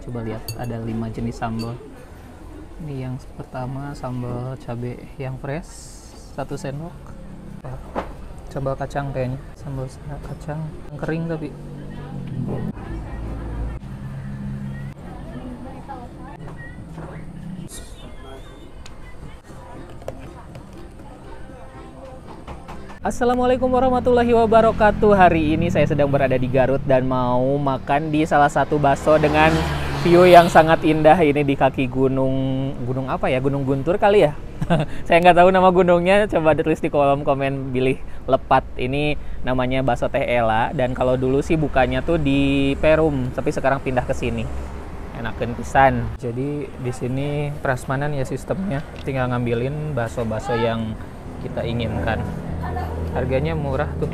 Coba lihat, ada 5 jenis sambal. Ini yang pertama sambal cabai yang fresh, 1 sendok. Sambal kacang kayaknya, sambal kacang yang kering tapi. Assalamualaikum warahmatullahi wabarakatuh. Hari ini saya sedang berada di Garut dan mau makan di salah satu bakso dengan view yang sangat indah. Ini di kaki gunung apa ya? Gunung Guntur kali ya? Saya nggak tahu nama gunungnya. Coba tulis di kolom komen pilih lepat. Ini namanya bakso Teh Ela. Dan kalau dulu sih bukanya tuh di Perum, tapi sekarang pindah ke sini. Enakeun pisan. Jadi di sini prasmanan ya sistemnya. Tinggal ngambilin bakso-bakso yang kita inginkan. Harganya murah tuh,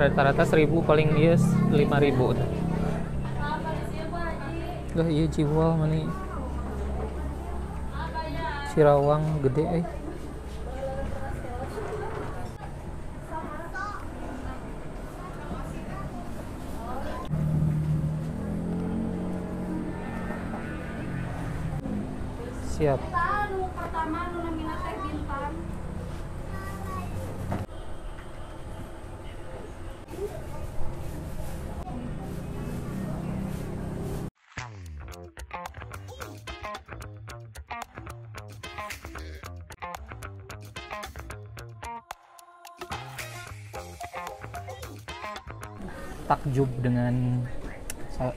rata-rata 1000, paling dia 5000. Lah iya jiwal mani Cirawang gede Siap. Takjub dengan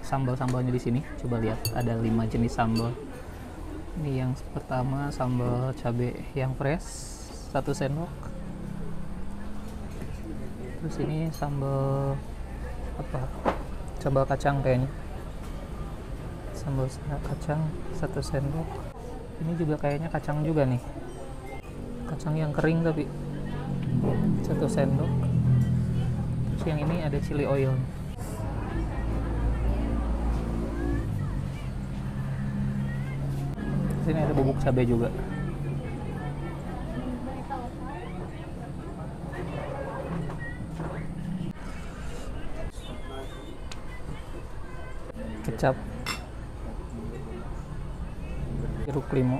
sambal-sambalnya di sini. Coba lihat, ada 5 jenis sambal. Ini yang pertama sambal cabai yang fresh, 1 sendok. Terus ini sambal apa? Sambal kacang kayaknya. Sambal kacang 1 sendok. Ini juga kayaknya kacang juga nih. Kacang yang kering tapi 1 sendok. Terus yang ini ada chili oil. Sini ada bubuk cabai juga. Kecap, jeruk limau,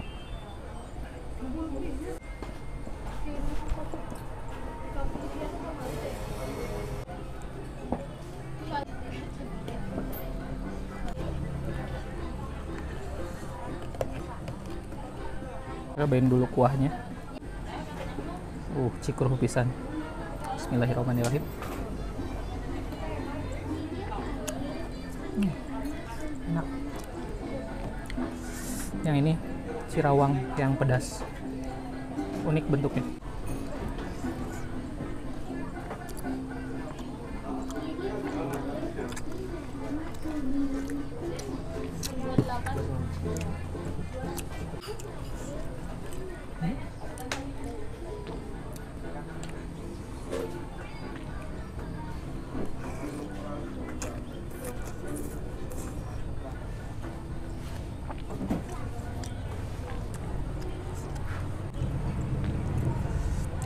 cobain dulu kuahnya. Cikruh pisan. Bismillahirrahmanirrahim. Enak. Yang ini Cirawang yang pedas. Unik bentuknya.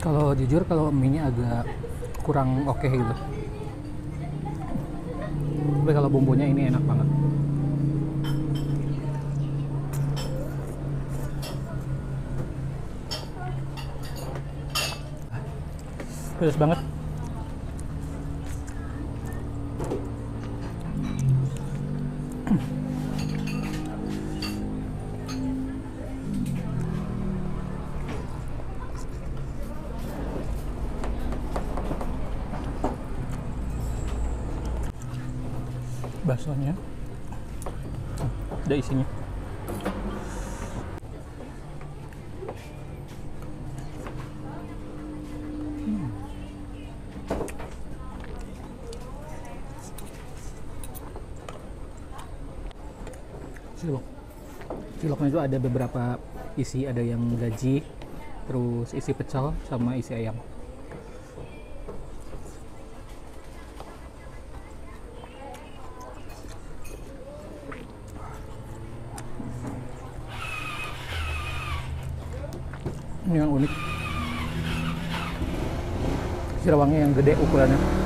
Kalau jujur, kalau mie-nya agak kurang oke gitu. Tapi kalau bumbunya ini enak banget. Pedas banget. Baksonya ada isinya. Ciloknya itu ada beberapa isi, ada yang gaji, terus isi pecel sama isi ayam. Ini yang unik, Cirawangnya yang gede ukurannya.